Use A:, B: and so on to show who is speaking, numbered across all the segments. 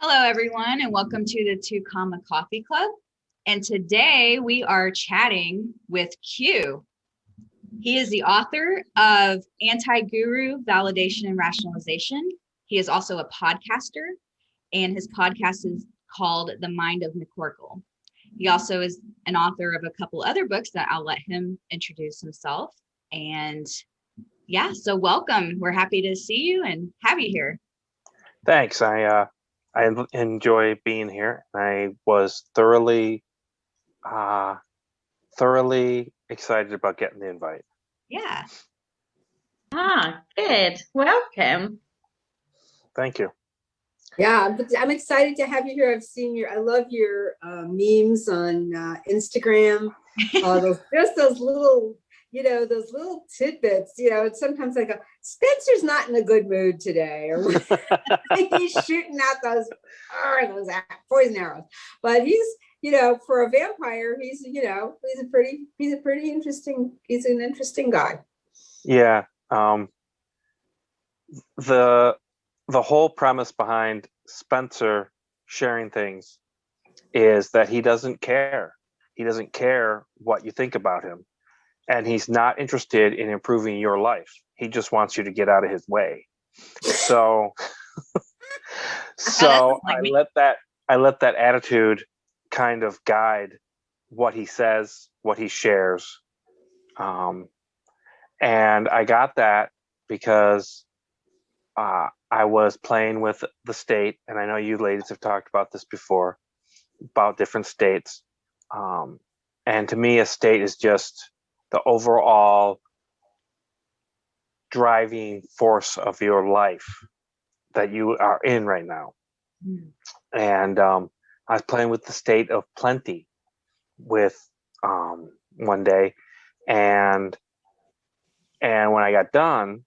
A: Hello, everyone, and welcome to the Two Comma Coffee Club. And today we are chatting with Q. He is the author of Antiguru, Validation and Rationalization. He is also a podcaster, and his podcast is called The Mind of McCorkle. He also is an author of a couple other books that I'll let him introduce himself. And yeah, so welcome. We're happy to see you and have you here.
B: Thanks. I enjoy being here. I was thoroughly excited about getting the invite.
A: Yeah.
C: Good. Welcome.
B: Thank you.
D: Yeah, I'm excited to have you here. I love your memes on Instagram. Those little tidbits. And sometimes I go, Spencer's not in a good mood today, or he's shooting out those poison arrows. But he's, for a vampire, he's an interesting guy.
B: Yeah. The whole premise behind Spencer sharing things is that he doesn't care. He doesn't care what you think about him. And he's not interested in improving your life. He just wants you to get out of his way. So I let that attitude kind of guide what he says, what he shares. And I got that because I was playing with the state, and I know you ladies have talked about this before, about different states. And to me, a state is just the overall driving force of your life that you are in right now. Mm. And I was playing with the state of plenty with one day, and when I got done,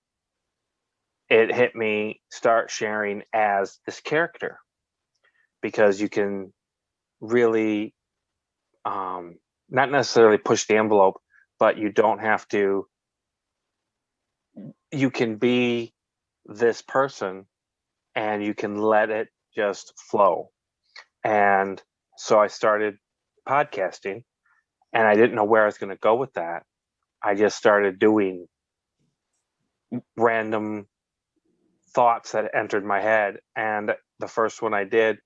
B: it hit me, start sharing as this character, because you can really not necessarily push the envelope, but you don't have to. You can be this person and you can let it just flow. And so I started podcasting, and I didn't know where I was going to go with that. I just started doing random thoughts that entered my head. And the first one I did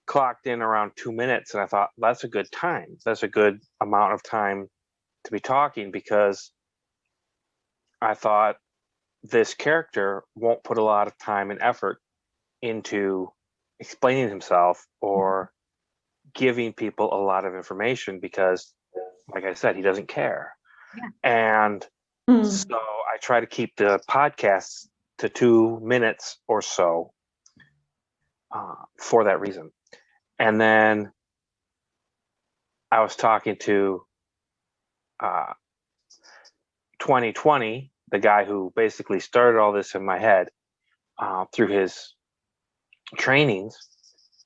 B: clocked in around 2 minutes. And I thought, that's a good time. That's a good amount of time to be talking, because I thought this character won't put a lot of time and effort into explaining himself or giving people a lot of information, because, like I said, he doesn't care. Yeah. And so I try to keep the podcasts to 2 minutes or so for that reason. And then I was talking to 2020, the guy who basically started all this in my head through his trainings.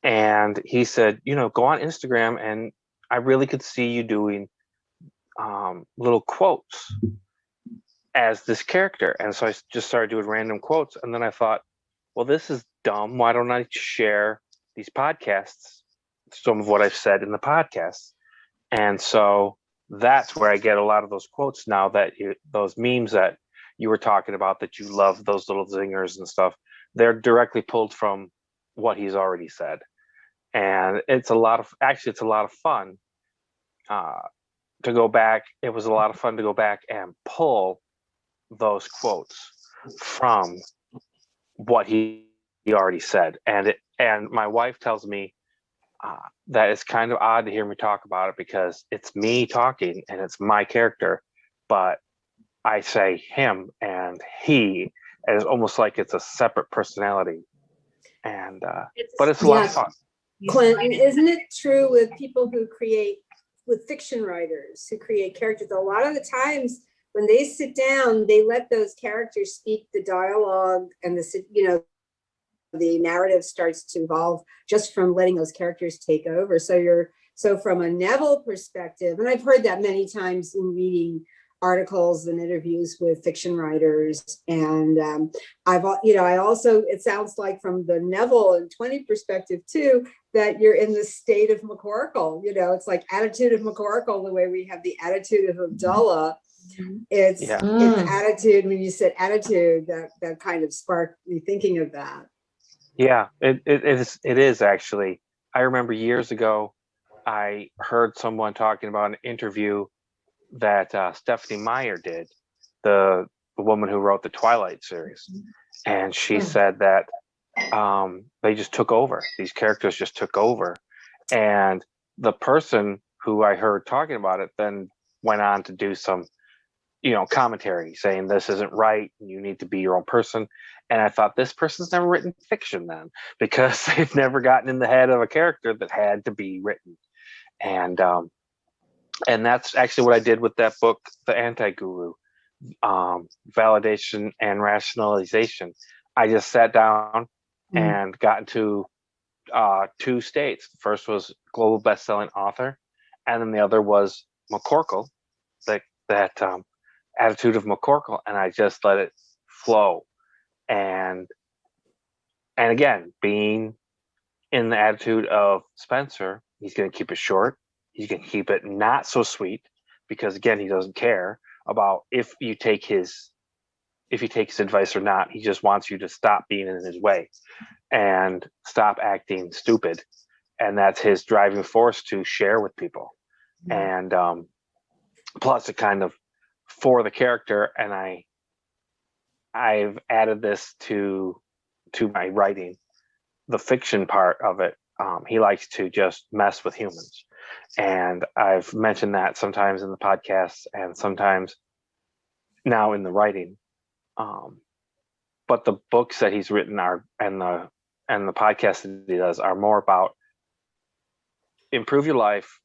B: And he said, go on Instagram, and I really could see you doing little quotes as this character. And so I just started doing random quotes. And then I thought, well, this is dumb. Why don't I share these podcasts, some of what I've said in the podcasts? And so that's where I get a lot of those quotes now, that those memes that you were talking about, that you love, those little zingers and stuff, they're directly pulled from what he's already said. And it's a lot of fun to go back. It was a lot of fun to go back and pull those quotes from what he already said. And my wife tells me that it's kind of odd to hear me talk about it, because it's me talking and it's my character, but I say him and he, and it's almost like it's a separate personality. And but it's a lot of fun.
D: Clint, isn't it true with people who create, with fiction writers who create characters, a lot of the times when they sit down, they let those characters speak the dialogue, and the narrative starts to evolve just from letting those characters take over. So from a Neville perspective, and I've heard that many times in reading articles and interviews with fiction writers. And I also, it sounds like from the Neville and 20 perspective too, that you're in the state of McCorkle. It's like attitude of McCorkle, the way we have the attitude of Abdullah. It's attitude. When you said attitude, that kind of sparked me thinking of that.
B: Yeah, it is actually. I remember years ago, I heard someone talking about an interview that Stephanie Meyer did, the woman who wrote the Twilight series, and she said that they just took over. These characters just took over, and the person who I heard talking about it then went on to do some, commentary saying this isn't right. You need to be your own person. And I thought, this person's never written fiction then, because they've never gotten in the head of a character that had to be written. And that's actually what I did with that book, The Antiguru, Validation and Rationalization. I just sat down and got into 2 states. The first was global best-selling author, and then the other was McCorkle, that attitude of McCorkle, and I just let it flow. And again, being in the attitude of Spencer, he's going to keep it short. He's going to keep it not so sweet, because again, he doesn't care about if you take his advice or not. He just wants you to stop being in his way and stop acting stupid. And that's his driving force to share with people. And plus it kind of for the character. And I've added this to my writing, the fiction part of it. He likes to just mess with humans. And I've mentioned that sometimes in the podcast and sometimes now in the writing. But the books that he's written and the podcasts that he does are more about improve your life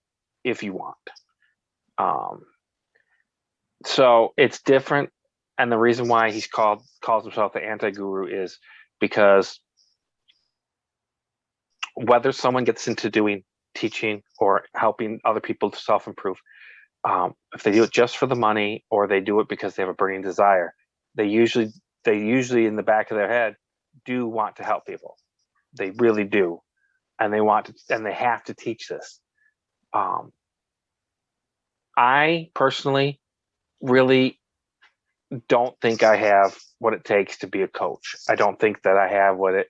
B: if you want. So it's different. And the reason why he's calls himself the Antiguru is because whether someone gets into doing teaching or helping other people to self-improve, if they do it just for the money or they do it because they have a burning desire, they usually in the back of their head do want to help people. They really do. And they want to, and they have to teach this. I personally really don't think I have what it takes to be a coach. I don't think that I have what it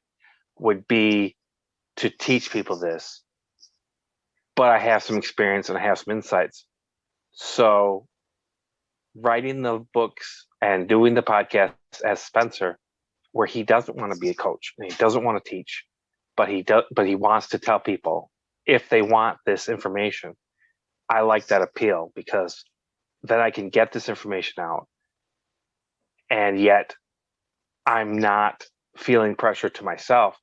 B: would be to teach people this, but I have some experience and I have some insights. So writing the books and doing the podcast as Spencer, where he doesn't want to be a coach and he doesn't want to teach, but he wants to tell people if they want this information. I like that appeal, because then I can get this information out, and yet I'm not feeling pressure to myself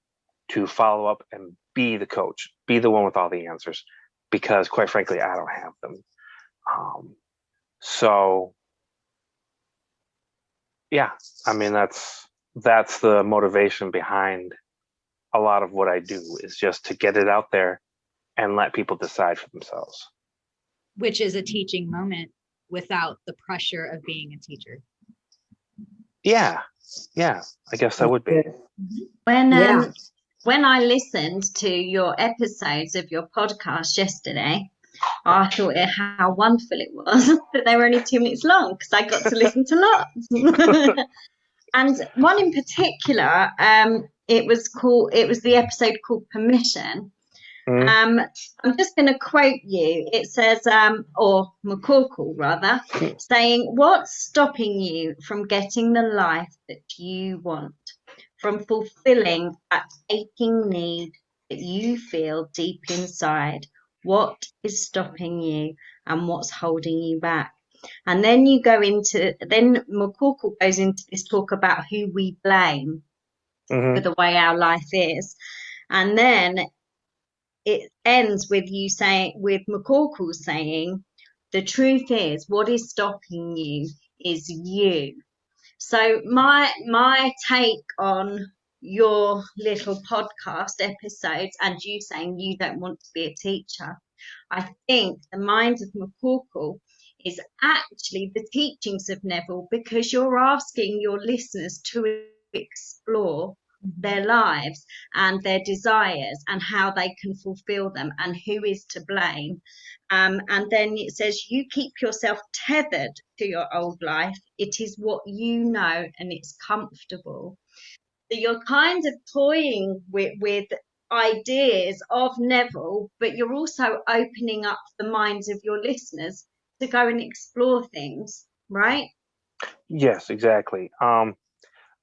B: to follow up and be the coach, be the one with all the answers, because quite frankly, I don't have them. So yeah, I mean, that's the motivation behind a lot of what I do, is just to get it out there and let people decide for themselves.
A: Which is a teaching moment without the pressure of being a teacher.
B: Yeah, I guess that would be.
C: When I listened to your episodes of your podcast yesterday, I thought how wonderful it was that they were only 2 minutes long, because I got to listen to lots. And one in particular, it was the episode called Permission. I'm just going to quote you. It says, or McCorkle rather, saying, "What's stopping you from getting the life that you want, from fulfilling that aching need that you feel deep inside? What is stopping you, and what's holding you back?" And then McCorkle goes into this talk about who we blame for the way our life is. And then it ends with McCorkle saying, the truth is, what is stopping you is you. So my take on your little podcast episodes, and you saying you don't want to be a teacher, I think the mind of McCorkle is actually the teachings of Neville, because you're asking your listeners to explore their lives and their desires and how they can fulfill them and who is to blame. And then it says, you keep yourself tethered to your old life. It is what you know and it's comfortable. So you're kind of toying with ideas of Neville, but you're also opening up the minds of your listeners to go and explore things, right?
B: Yes, exactly. I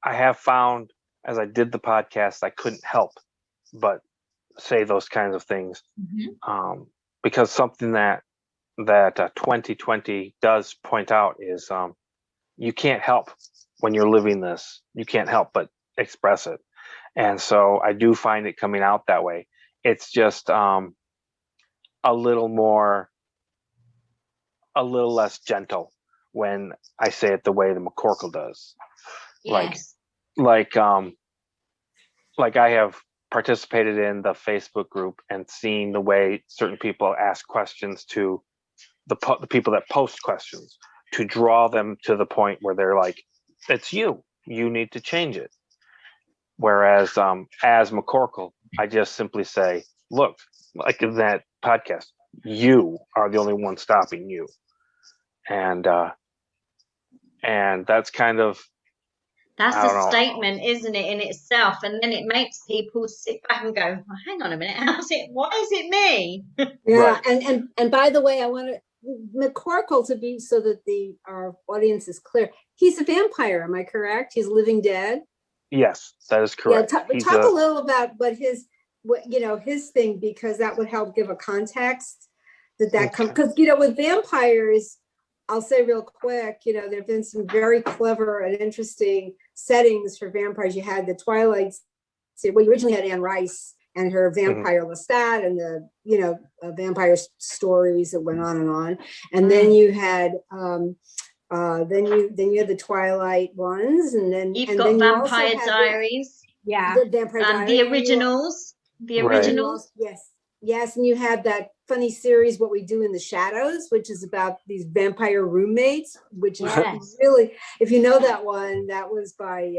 B: have found as I did the podcast, I couldn't help but say those kinds of things, because something that 2020 does point out is you can't help when you're living this. You can't help but express it, and so I do find it coming out that way. It's just a little less gentle when I say it the way the McCorkle does.
C: Yes.
B: Like I have participated in the Facebook group and seen the way certain people ask questions to the people that post questions, to draw them to the point where they're like, it's you need to change it. Whereas as McCorkle, I just simply say, look, like in that podcast, you are the only one stopping you. And that's kind of,
C: that's
B: I don't
C: a
B: know.
C: statement, isn't it, in itself? And then it makes people sit back and go, well, hang on a minute, why is it me?
D: Yeah,
B: Right.
D: and by the way, I want to McCorkle, to be so that our audience is clear. He's a vampire, am I correct? He's living dead.
B: Yes, that is correct.
D: Yeah, talk a little about what his thing, because that would help give a context that comes, because with vampires, I'll say real quick, there have been some very clever and interesting settings for vampires. You had the Twilight, well, you originally had Anne Rice and her vampire Lestat, and the vampire stories that went on, and then you had then you had the Twilight ones, and then
C: you've
D: and
C: got
D: then you
C: Vampire Diaries,
D: the Vampire Diaries,
C: the originals,
D: yes, and you had that funny series What We Do in the Shadows, which is about these vampire roommates, which is really, if you know that one, that was by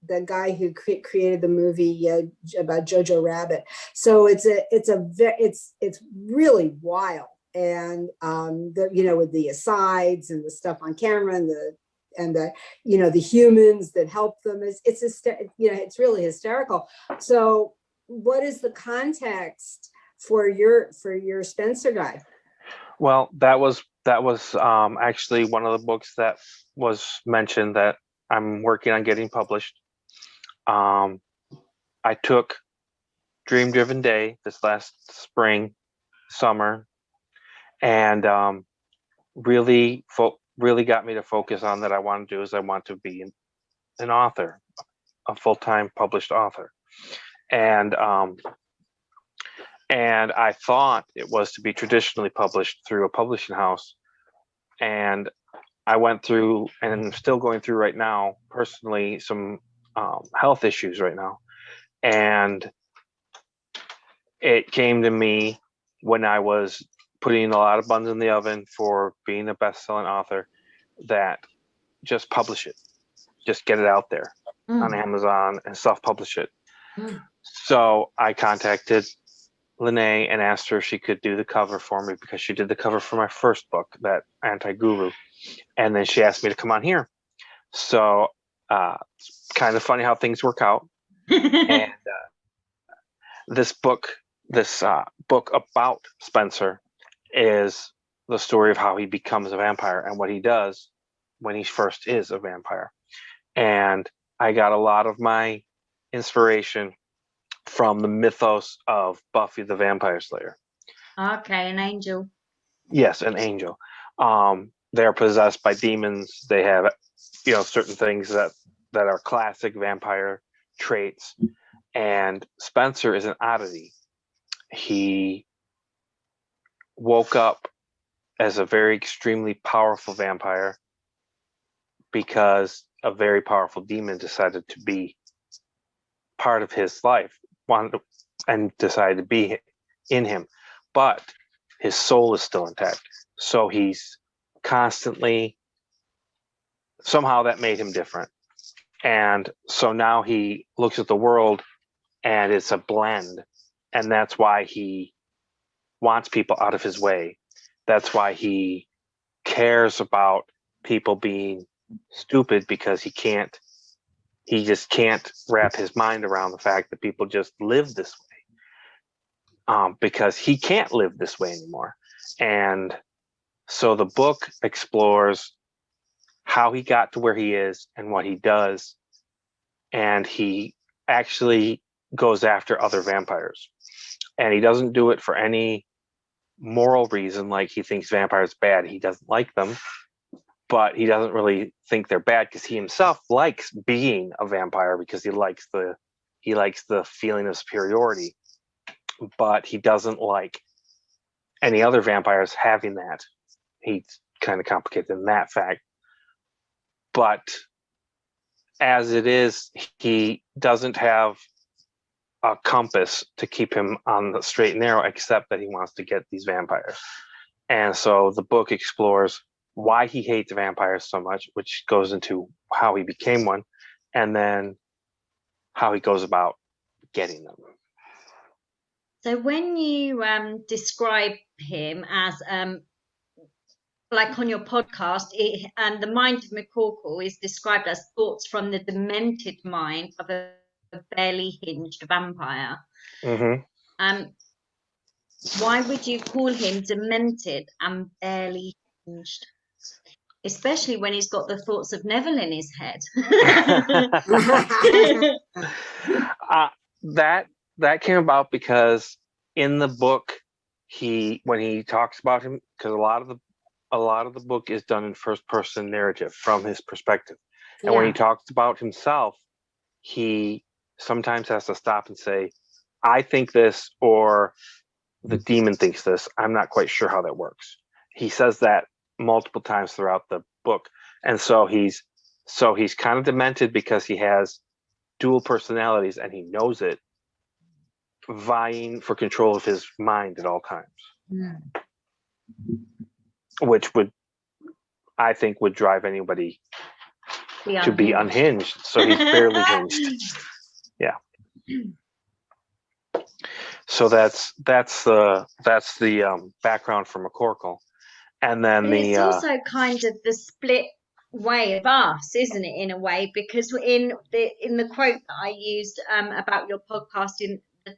D: the guy who created the movie about Jojo Rabbit. So it's really wild, and with the asides and the stuff on camera and the the humans that help them, it's really hysterical. So what is the context for your Spencer guy?
B: Well, that was actually one of the books that was mentioned that I'm working on getting published. I took Dream Driven Day this last summer, and really got me to focus on that. I want to be an author, a full-time published author. And I thought it was to be traditionally published through a publishing house. And I went through, and I'm still going through right now, personally, some health issues right now. And it came to me when I was putting a lot of buns in the oven for being a best-selling author, that just publish it. Just get it out there on Amazon and self-publish it. So I contacted Lene and asked her if she could do the cover for me, because she did the cover for my first book, that Antiguru. And then she asked me to come on here. So it's kind of funny how things work out. And this book about Spencer is the story of how he becomes a vampire and what he does when he first is a vampire. And I got a lot of my inspiration from the mythos of Buffy the Vampire Slayer.
C: Okay, an angel.
B: Yes, an angel. They're possessed by demons. They have, certain things that are classic vampire traits. And Spencer is an oddity. He woke up as a very extremely powerful vampire because a very powerful demon decided to be part of his life, and decided to be in him, but his soul is still intact. So he's constantly, somehow that made him different. And so now he looks at the world and it's a blend. And that's why he wants people out of his way. That's why he cares about people being stupid, because he just can't wrap his mind around the fact that people just live this way, because he can't live this way anymore. And so the book explores how he got to where he is and what he does. And he actually goes after other vampires. And he doesn't do it for any moral reason, like he thinks vampires are bad. He doesn't like them, but he doesn't really think they're bad because he himself likes being a vampire, because he likes the feeling of superiority. But he doesn't like any other vampires having that. He's kind of complicated in that fact. But as it is, he doesn't have a compass to keep him on the straight and narrow, except that he wants to get these vampires. And so the book explores why he hates vampires so much, which goes into how he became one, and then how he goes about getting them.
C: So when you describe him as like on your podcast, the mind of McCorkle is described as thoughts from the demented mind of a barely hinged vampire.
B: Mm-hmm.
C: Why would you call him demented and barely hinged? Especially when he's got the thoughts of Neville in his head.
B: That came about because in the book, when he talks about him, because a lot of the book is done in first person narrative from his perspective. And when he talks about himself, he sometimes has to stop and say, I think this, or the demon thinks this. I'm not quite sure how that works. He says that multiple times throughout the book. And so he's kind of demented because he has dual personalities, and he knows it, vying for control of his mind at all times. Which I think would drive anybody to be unhinged. So he's barely hinged. Yeah. So that's the background for McCorkle. And then
C: it's also kind of the split way of us, isn't it, in a way? Because in the quote that I used about your podcast, in the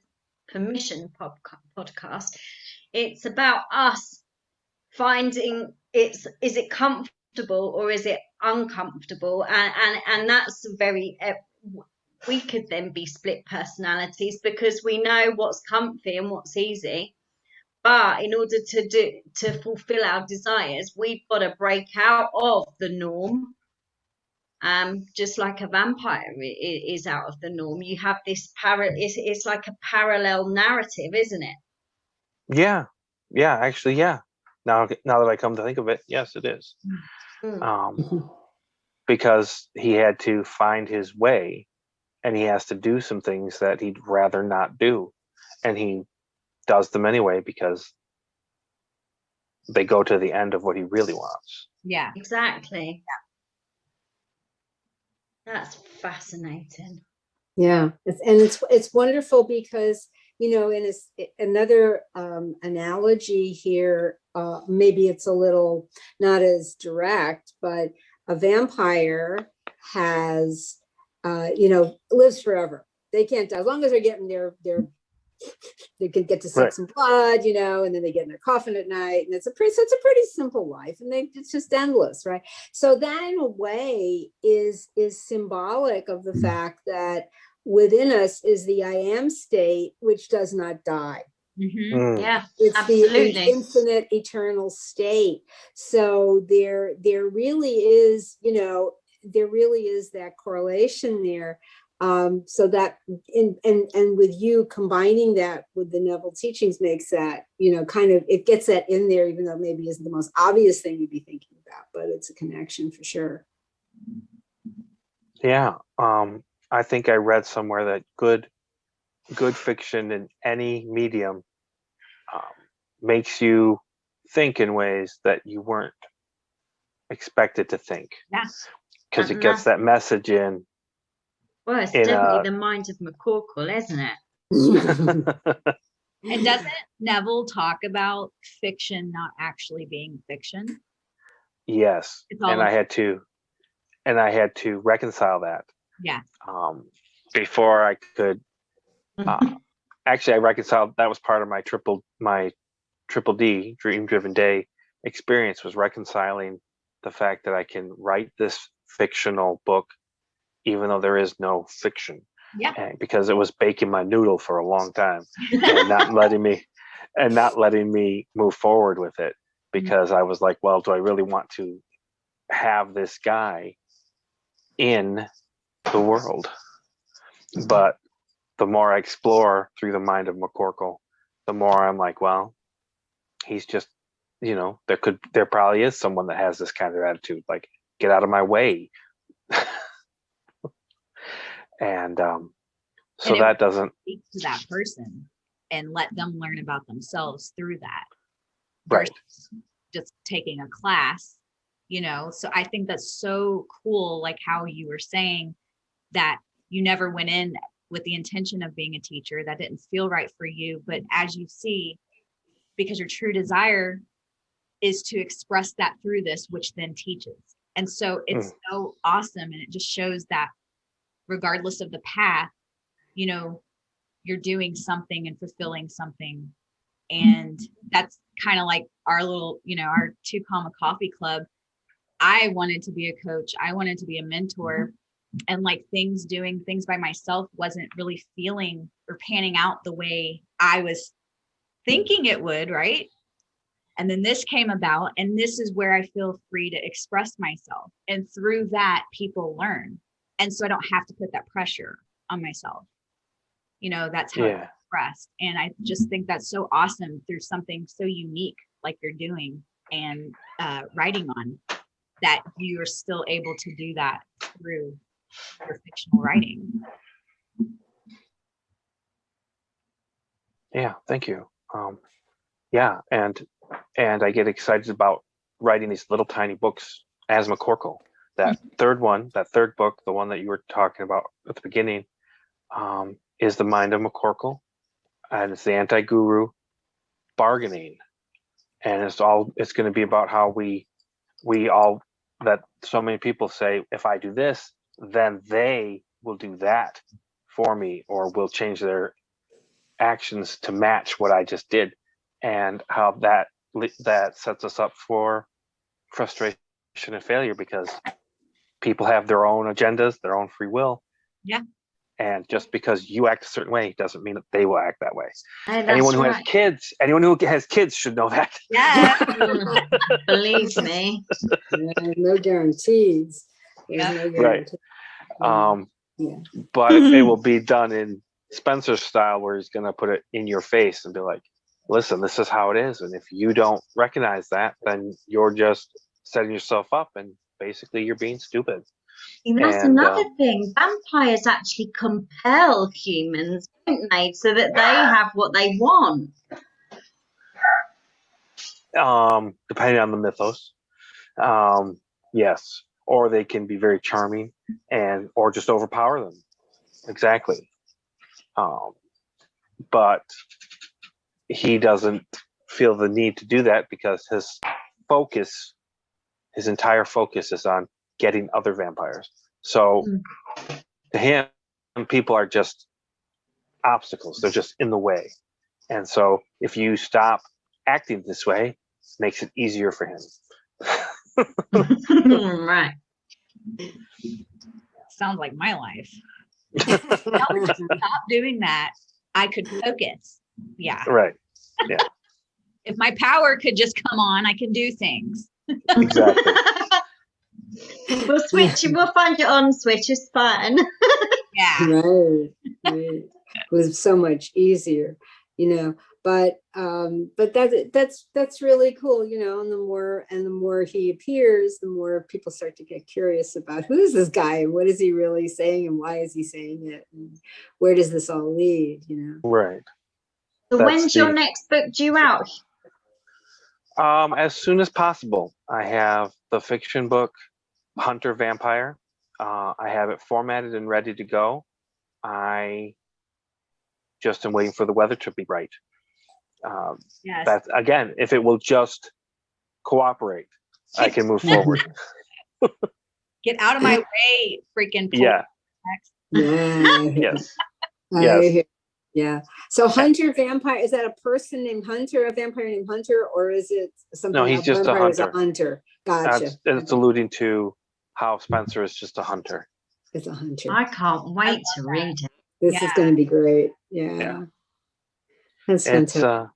C: permission podcast, it's about us finding is it comfortable or is it uncomfortable, and that's very we could then be split personalities, because we know what's comfy and what's easy. But in order to fulfill our desires, we've got to break out of the norm. Just like a vampire is out of the norm. You have this it's like a parallel narrative, isn't it?
B: Yeah. Actually, yeah. Now that I come to think of it, yes, it is. Because he had to find his way, and he has to do some things that he'd rather not do, and he does them anyway because they go to the end of what he really wants.
A: Yeah,
C: exactly. That's fascinating.
D: Yeah, it's wonderful because, in another analogy here, maybe it's a little not as direct, but a vampire has, lives forever. They can't die as long as they're getting they can get to suck some blood, and then they get in their coffin at night, and it's a pretty simple life, and it's just endless, right? So that, in a way, is symbolic of the fact that within us is the I am state, which does not die.
C: Yeah,
D: it's
C: absolutely.
D: The infinite, eternal state. So there really is, that correlation there. So that and with you combining that with the Neville teachings makes that, kind of, it gets that in there, even though maybe isn't the most obvious thing you'd be thinking about, but it's a connection for sure.
B: Yeah. I think I read somewhere that good fiction in any medium makes you think in ways that you weren't expect it to think.
A: Yeah.
B: Because it gets that message in.
C: Well, it's definitely the mind of McCorkle, isn't it?
A: And doesn't Neville talk about fiction not actually being fiction?
B: Yes. And I had to reconcile that.
A: Yeah.
B: Before I could actually, I reconciled. That was part of my triple D, Dream Driven Day experience, was reconciling the fact that I can write this fictional book even though there is no fiction.
A: Yeah.
B: Because it was baking my noodle for a long time and not letting me move forward with it, because I was like, well, do I really want to have this guy in the world? But the more I explore through the mind of McCorkle, the more I'm like, well, he's just, there probably is someone that has this kind of attitude, like, get out of my way. And so
A: and
B: that doesn't
A: speak to that person and let them learn about themselves through that,
B: right,
A: versus just taking a class, so I think that's so cool, like how you were saying that you never went in with the intention of being a teacher. That didn't feel right for you, but as you see, because your true desire is to express that through this, which then teaches. And so it's so awesome, and it just shows that regardless of the path, you're doing something and fulfilling something. And that's kind of like our little, our 2 Comma Coffee Club. I wanted to be a coach. I wanted to be a mentor, and like doing things by myself wasn't really feeling or panning out the way I was thinking it would. Right. And then this came about, and this is where I feel free to express myself. And through that, people learn. And so I don't have to put that pressure on myself. That's how it's expressed. And I just think that's so awesome through something so unique like you're doing and writing on, that you're still able to do that through your fictional writing.
B: Yeah, thank you. And I get excited about writing these little tiny books as McCorkle. That third book, the one that you were talking about at the beginning, is The Mind of McCorkle, and it's the Antiguru bargaining. And it's going to be about how we all, that so many people say, if I do this, then they will do that for me, or will change their actions to match what I just did, and how that sets us up for frustration and failure, because people have their own agendas, their own free will.
A: Yeah.
B: And just because you act a certain way doesn't mean that they will act that way.
C: Anyone
B: who has kids should know that.
A: Yeah.
C: Believe me.
D: No guarantees.
A: Yeah.
D: No guarantees.
B: Right. But it will be done in Spencer's style, where he's going to put it in your face and be like, listen, this is how it is. And if you don't recognize that, then you're just setting yourself up, and basically you're being stupid.
C: And that's another thing. Vampires actually compel humans, don't they? So that they have what they want.
B: Depending on the mythos. Yes. Or they can be very charming, or just overpower them. Exactly. But he doesn't feel the need to do that, because his entire focus is on getting other vampires. So to him, people are just obstacles. They're just in the way. And so if you stop acting this way, it makes it easier for him.
C: Right.
A: Sounds like my life. Stop doing that, I could focus. Yeah.
B: Right. Yeah.
A: If my power could just come on, I can do things.
B: Exactly.
C: We'll find your on switch. It's fine.
A: Yeah.
D: Right. It was so much easier, but that's really cool, and the more he appears, the more people start to get curious about who is this guy, and what is he really saying, and why is he saying it, and where does this all lead,
B: Right.
C: So when's your next book due out?
B: As soon as possible. I have the fiction book Hunter Vampire. I have it formatted and ready to go. I just am waiting for the weather to be right.
A: Yes.
B: That's, again, if it will just cooperate, I can move forward.
A: Get out of my way, freaking
B: Yeah.
D: Yeah.
B: Yes.
D: Yes. Yeah. So Hunter Vampire, is that a person named Hunter, a vampire named Hunter, or is it something?
B: No, he's just a
D: vampire is
B: hunter.
D: a hunter. Gotcha.
B: It's alluding to how Spencer is just a hunter.
D: It's a hunter.
C: I can't wait to read it.
D: This is going to be great. Yeah. That's
B: It's
D: fantastic.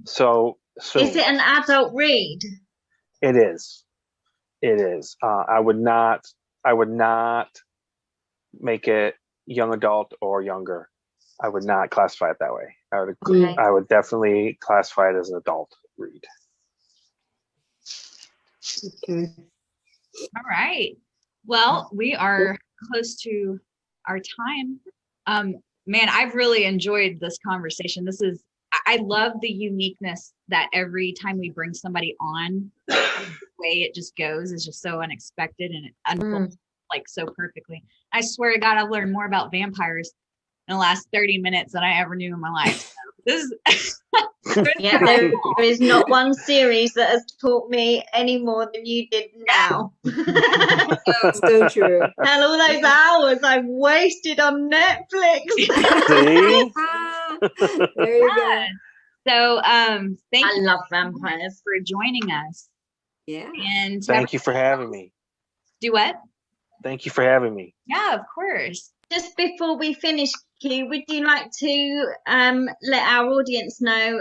B: so soon.
C: Is it an adult read?
B: It is. It is. I would not make it young adult or younger. I would not classify it that way.
C: Okay.
B: I would definitely classify it as an adult read.
D: Okay.
A: All right. Well, we are close to our time. Man, I've really enjoyed this conversation. I love the uniqueness that every time we bring somebody on, the way it just goes is just so unexpected and it unfolds like so perfectly. I swear to God, I've learned more about vampires in the last 30 minutes than I ever knew in my life. So this is
C: Yeah, there is not one series that has taught me any more than you did now.
D: So true.
C: And all those hours I've wasted on Netflix.
B: See?
D: There you go.
A: So thank
C: I
A: you
C: love vampires.
A: for joining us.
D: Yeah.
A: And
B: Thank you for having me.
A: do what?
B: Thank you for having me.
A: Yeah, of course.
C: Just before we finish, Q, would you like to let our audience know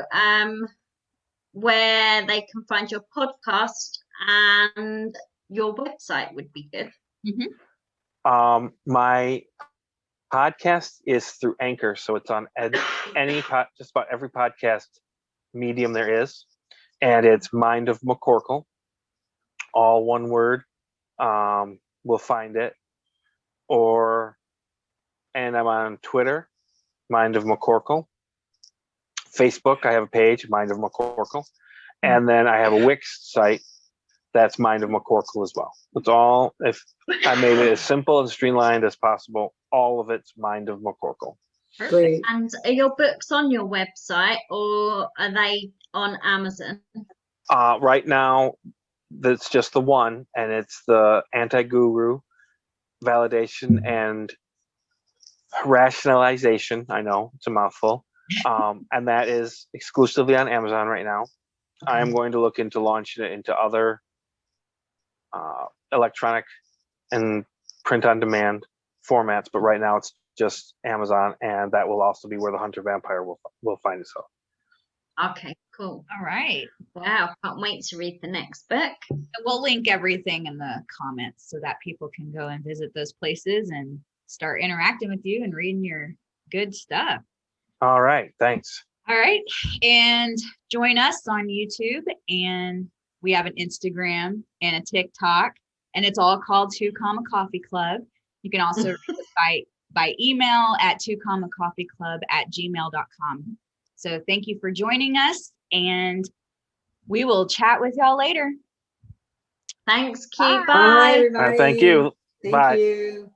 C: where they can find your podcast, and your website would be good.
B: My podcast is through Anchor, so it's on just about every podcast medium there is, and it's Mind of McCorkle, all one word. We'll find it, and I'm on Twitter, Mind of McCorkle. Facebook, I have a page, Mind of McCorkle, and then I have a Wix site that's Mind of McCorkle as well. It's all, if I made it as simple and streamlined as possible, all of it's Mind of McCorkle.
D: Great.
C: And are your books on your website or are they on Amazon?
B: Right now, that's just the one, and it's the Antiguru validation and rationalization. I know it's a mouthful. And that is exclusively on Amazon right now. Okay. I am going to look into launching it into other electronic and print on demand formats, but right now it's just Amazon, and that will also be where the Hunter Vampire will find itself.
C: Okay, cool.
A: All right.
C: Wow, can't wait to read the next book.
A: We'll link everything in the comments so that people can go and visit those places and start interacting with you and reading your good stuff.
B: All right, thanks.
A: All right, and join us on YouTube, and we have an Instagram and a TikTok, and it's all called 2 Coffee Club. You can also reach us by email at 2coffeeclub@gmail.com. So thank you for joining us, and we will chat with y'all later.
C: Thanks, Q.
A: Bye.
C: Bye.
D: Everybody.
B: Thank you.
D: Thank
B: Bye.
D: you.